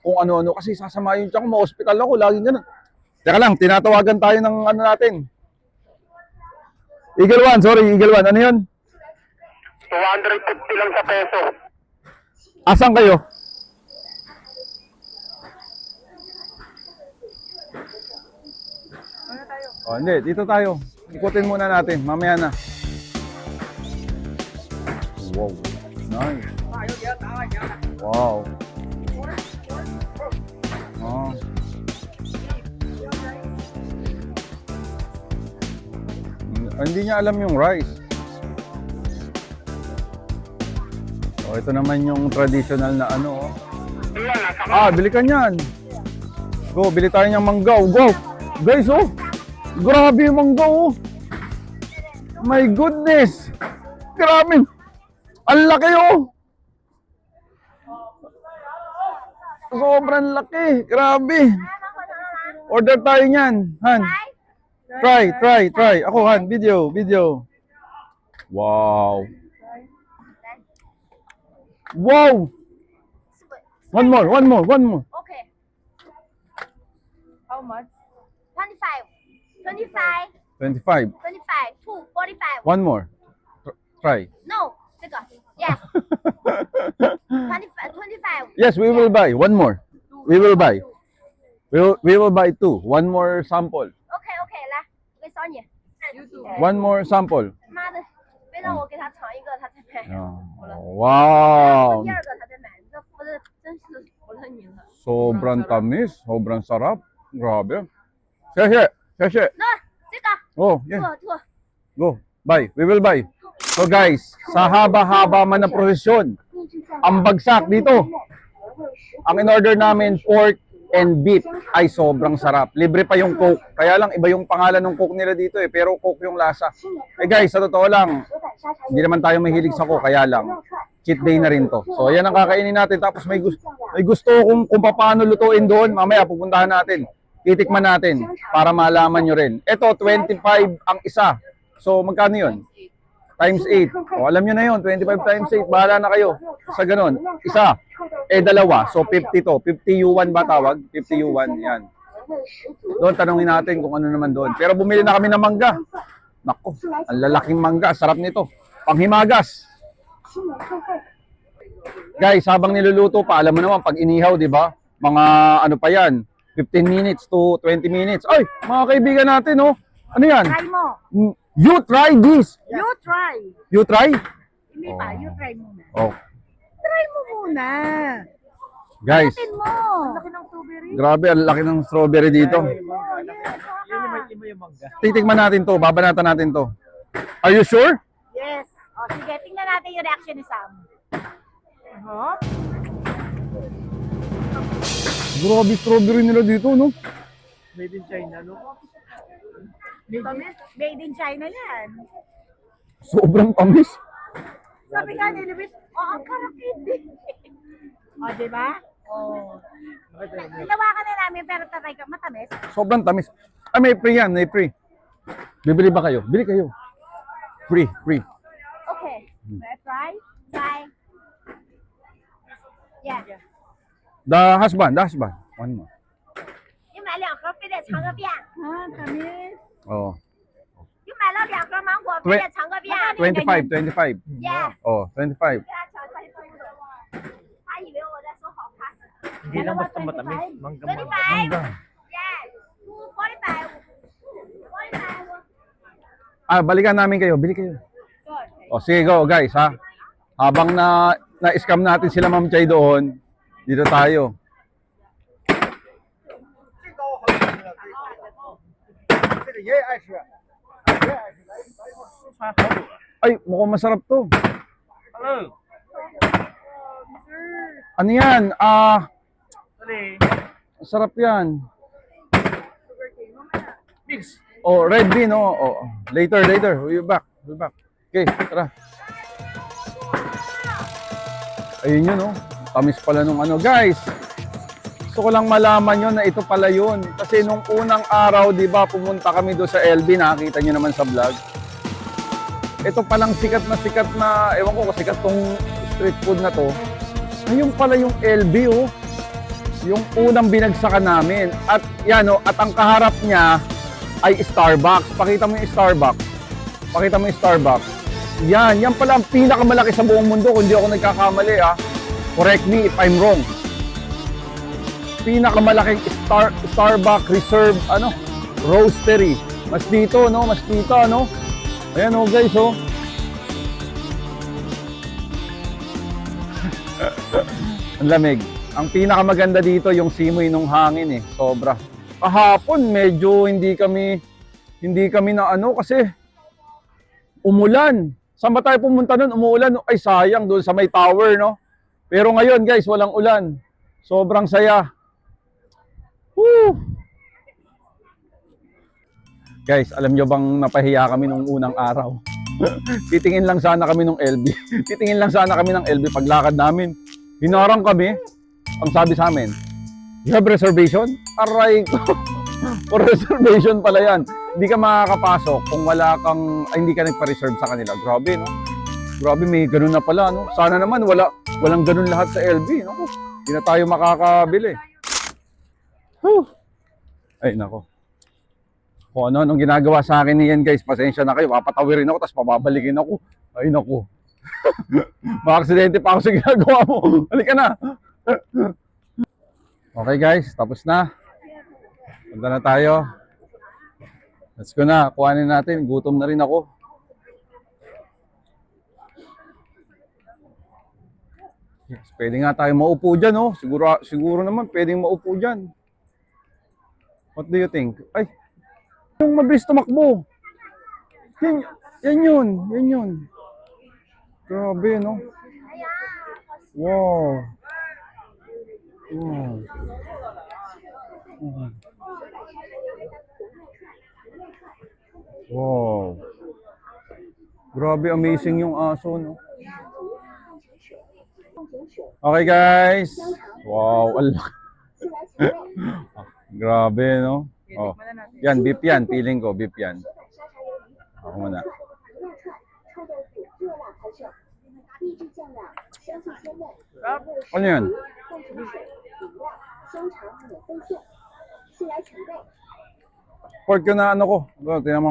kung ano-ano kasi sasama yung tiyan ko, ma-hospital ako, laging ganun. Teka lang, tinatawagan tayo ng natin. Eagle One, ano yun? 250 lang sa peso. Asan kayo? Hindi, dito tayo. Ikutin muna natin, mamaya na. Wow, nice. Wow. Oh. Hindi niya alam yung rice. Ito naman yung traditional na bili ka niyan. Go, bili tayo ng manggaw. Go! Guys, oh! Grabe yung manggaw, oh! My goodness! Grabe! Ang laki, oh! Sobrang laki! Grabe! Order tayo niyan, Han. Try. Ako, Han, video. Wow! Wow! One more. Okay. How much? 25. 25. 45. One more. Try. No. Yes. 25. Yes, we will buy. One more. We will buy. We will buy 2. One more sample. OK OK，来，我给扫你。 One more sample. 妈的，非让我给他尝一个，他才买。 Wow. 第二个他才买，这服的真是服了你了。 Sobrang tamis, sobrang sarap. Grabe. Seshe. 那这个， Oh, yeah. 吐。 Go. Buy. We will buy. So guys, sa haba-haba man na prosesyon, ang bagsak dito. Ang in-order namin, pork and beef, ay sobrang sarap. Libre pa yung Coke. Kaya lang, iba yung pangalan ng Coke nila dito eh. Pero Coke yung lasa. Eh guys, sa totoo lang, hindi naman tayo mahilig sa Coke. Kaya lang, cheat day na rin to. So, ayan ang kakainin natin. Tapos may gusto kung paano lutuin doon. Mamaya, pupuntahan natin. Titikman natin para malaman nyo rin. Ito, 25 ang isa. So, magkano yun? Times 8. O, alam nyo na yun. 25 times 8. Bahala na kayo. Sa ganun. Isa. Dalawa. So, 50 to. 50 yuan ba tawag? 50 yuan. Yan. Doon, tanongin natin kung ano naman doon. Pero bumili na kami ng mangga. Nako, ang lalaking mangga. Sarap nito. Panghimagas. Guys, habang niluluto pa, alam mo naman, pag inihaw, di ba? Mga ano pa yan, 15 minutes to 20 minutes. Ay, mga kaibigan natin, oh. Ano yan? Try mo. You try this. You try. You try? Hindi pa, you try muna. Oh. Try mo muna. Guys, Tin mo. Ang laki ng strawberry. grabe, ang laki ng strawberry dito. Yung mangga. Titikman natin to, babanatan natin to. Are you sure? Yes. O sige, tingnan natin yung reaction ni Sam. Hop. Grabe strawberry nila dito, no? Made in China, no? Made in China yan. Sobrang tamis. Sabi nga ni Luis, ang karakit. O, diba? O. Hinawakan na namin pero tatay ka, matamis. Sobrang tamis. Ah, may free yan, may free. Bibili ba kayo? Bili kayo. Free. OK， Let's try. Try。Yeah。 The husband. One more. 又买2盒，非得尝个遍。 Ah, tamis. Oh. 又买了2盒芒果，非得尝个遍。 25. Yeah。 Oh, 25. 给他尝尝不懂，他以为我在说好看。 Hindi lang basta matamis. Mangga. 25。Yeah。45。45。 Ah, balikan namin kayo. Bili kayo. Oh, sige, go guys, ha. Habang na-scam natin sila Ma'am Chay doon, dito tayo. Ay, mukhang masarap to. Ano yan? Masarap yan. Oh, red bean, oh. Later. We'll be back. Okay, tara. Ayun yun, oh. Tamis pala nung ano. Guys, gusto ko lang malaman yun na ito pala yun. Kasi nung unang araw, di ba, pumunta kami doon sa LB, nakakita nyo naman sa vlog. Ito palang sikat na, ewan ko kung sikat tong street food na to. Ngayon pala yung LB, oh. Yung unang binagsakan namin. At yan, oh, at ang kaharap niya ay Starbucks. Pakita mo yung Starbucks. Yan pala ang pinakamalaki sa buong mundo kung di ako nagkakamali, ha. Correct me if I'm wrong. Pinakamalaking Starbucks Reserve Roastery. Mas dito, no? Ayan, oh, guys, oh. Ang lamig. Ang pinakamaganda dito yung simoy ng hangin, eh. Sobra. Kahapon medyo hindi kami na kasi umulan. Saan ba tayo pumunta nun? Umuulan. Ay, sayang doon sa may tower, no? Pero ngayon, guys, walang ulan. Sobrang saya. Woo! Guys, alam nyo bang napahiya kami nung unang araw? Titingin lang sana kami ng LB. Paglakad namin. Hinarang kami. Ang sabi sa amin, you have reservation? Aray ko. For reservation pala yan. Hindi ka makakapasok kung hindi ka nagpa-reserve sa kanila. Grabe, no? Grabe, may ganun na pala, no? Sana naman walang ganun lahat sa LB, no? Hindi na tayo makakabili. Whew. Ay, nako. Kung anong ginagawa sa akin niyan, guys, pasensya na kayo. Papatawirin ako, tapos pababalikin ako. Ay, nako. Maka-aksidente pa ako sa ginagawa mo. Halika na. Okay guys, tapos na. Punta na tayo. Let's go na. Kuhanin natin. Gutom na rin ako. Yes, pwede nga tayo maupo dyan, oh. Siguro naman pwedeng maupo dyan. What do you think? Ay, yung mabilis tumakbo. Yan yun. Grabe, no? Wow. Wow. Wow. Grabe, amazing yung aso, no? Okay, guys. Wow, grabe, no? Oh. Yan, beef yan. Feeling ko, beef yan. Ako muna. Ano yan? Pork yun na ano ko. Tingnan mo.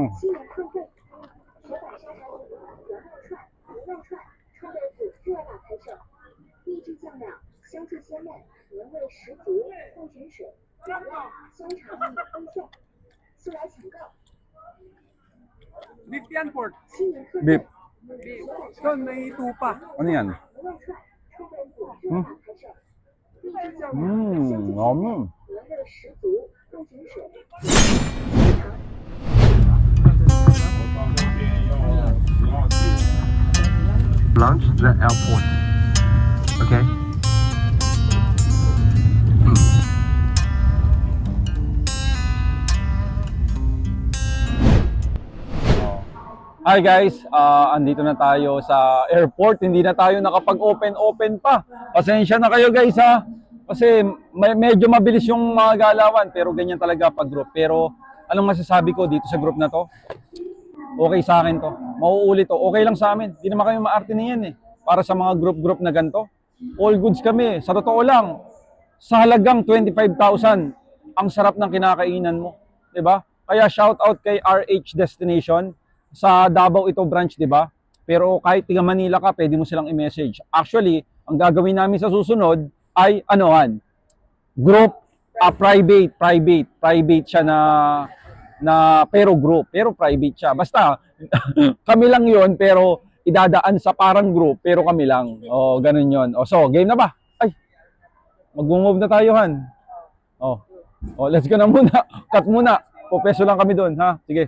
Beef yan, pork. Beef. Doon, may tupa. Ano yan? Yummy. Launch the airport. Okay. Hi guys, andito na tayo sa airport. Hindi na tayo nakapag-open pa. Pasensya na kayo guys ha. Kasi medyo mabilis yung mga galawan. Pero ganyan talaga pag group. Pero anong masasabi ko dito sa group na to? Okay sa akin to. Mauulit to. Okay lang sa amin. Hindi naman kami maarte na yan eh. Para sa mga group na ganito. All goods kami. Sa totoo lang, sa halagang 25,000, ang sarap ng kinakainan mo. 'Di ba? Kaya shout out kay RH Destination. Sa Davao ito branch, 'di ba? Pero kahit taga Manila ka, pwede mo silang i-message. Actually, ang gagawin namin sa susunod ay group, private siya na pero group, pero private siya. Basta kami lang 'yon pero idadaan sa parang group pero kami lang. Oh, ganun 'yon. Oh, so game na ba? Ay. Mag-move na tayo, Han. Oh. Oh, let's go na muna. Cut muna. Pupeso lang kami doon, ha? Sige.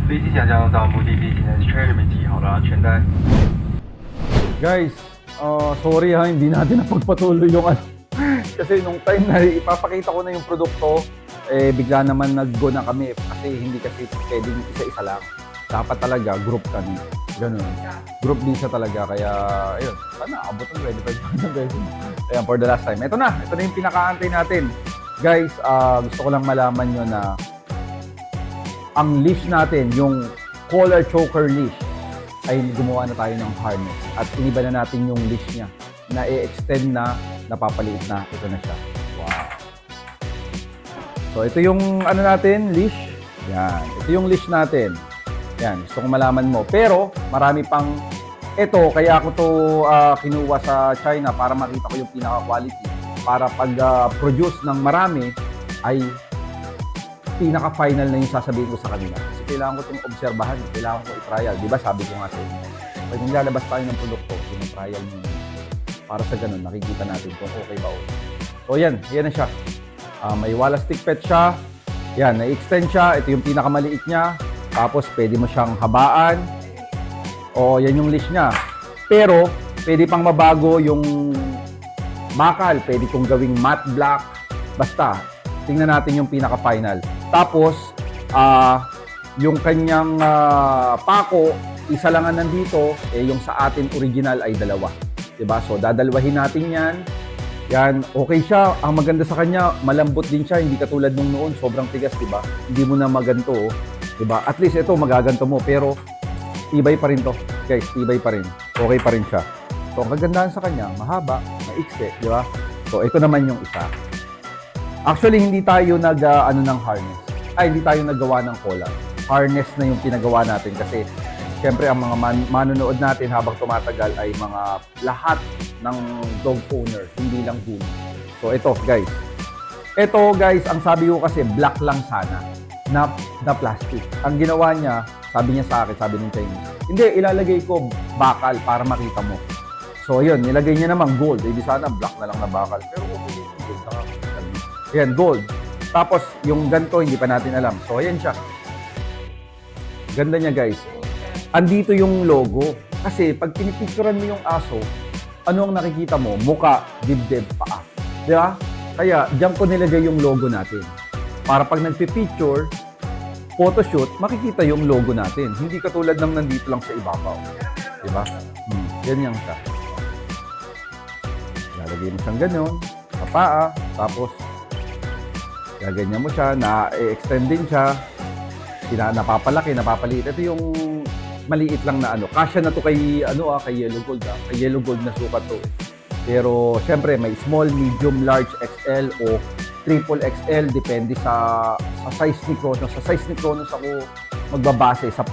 飞机即将到目的地，现在是确认你们系好了安全带。 Guys, sorry ha, hindi natin napagpatuloy yung kasi nung time na ipapakita ko na yung produkto, bigla naman nag-go na kami kasi hindi kasi pwedeng isa-isa lang. Dapat talaga group kami. Ganun. Group visa talaga. Kaya, ayun. Sana, abot ng 25,000 pesos. Ayan, for the last time. Ito na yung pinakaantay natin. Guys, gusto ko lang malaman nyo na ang leash natin, yung collar choker leash, ay gumawa na tayo ng harness. At iniba na natin yung leash niya. Na i-extend na, napapaliit na. Ito na siya. Wow. So, ito yung natin, leash. Yan. Ito yung leash natin. Yan, gusto kong malaman mo. Pero, marami pang ito, kaya ako to kinuha sa China para makita ko yung pinaka-quality. Para pag-produce ng marami, ay pinaka-final na yung sasabihin ko sa kanila. Kasi kailangan ko itong obserbahan, kailangan ko i-trial. Di ba sabi ko nga sa inyo, pag nilalabas tayo ng produkto, yung-trial mo. Para sa ganun, nakikita natin kung okay ba o. So yan na siya. May wala stick pet siya. Yan, na-extend siya. Ito yung pinakamaliit niya. Tapos, pwede mo siyang habaan. O, yan yung leash niya. Pero, pwede pang mabago yung makal. Pwede kong gawing matte black. Basta, tingnan natin yung pinaka-final. Tapos, yung kanyang pako, isa lang ang nandito. Yung sa atin original ay dalawa. Diba? So, dadalwahin natin yan. Yan, okay siya. Ang maganda sa kanya, malambot din siya. Hindi katulad nung noon, sobrang tigas, diba? Hindi mo na maganto, oh. Diba? At least ito, magaganto mo. Pero, tibay pa rin to. Guys, tibay pa rin. Okay pa rin siya. So, ang kagandahan sa kanya, mahaba, maikse, diba? So, ito naman yung isa. Actually, hindi tayo ng harness. Hindi tayo naggawa ng collar. harness na yung pinagawa natin kasi siyempre ang mga manonood natin habang tumatagal ay mga lahat ng dog owner, hindi lang huli. So ito guys, ang sabi ko kasi black lang sana na plastic. Ang ginawa niya, sabi niya sa akin, sabi ng Chinese, hindi, ilalagay ko bakal para makita mo. So ayun, nilagay niya naman gold. Hindi sana black na lang na bakal. Pero okay, gold na. Ayan, gold. Tapos yung ganito, hindi pa natin alam. So ayan siya. Ganda niya guys. Andito yung logo. Kasi pag pinipicturean mo yung aso, ano ang nakikita mo? Muka, dibdib, paa. Di ba? Kaya diyan ko nilagay yung logo natin. Para pag nagpipicture, photoshoot, makikita yung logo natin. Hindi katulad ng nandito lang sa ibabaw. Di ba? Yan siya. Lalagay mo siyang ganun, sa paa, tapos gaganyan mo siya, na-extend din siya, napapalaki, napapaliit. Ito yung maliit lang na ano. Kasya na to kay kay Yellow Gold. Kay Yellow Gold na sukat to. Pero syempre may small, medium, large, XL o triple XL depende sa size ni Kronos. Sa size ni Kronos ako magbabase sa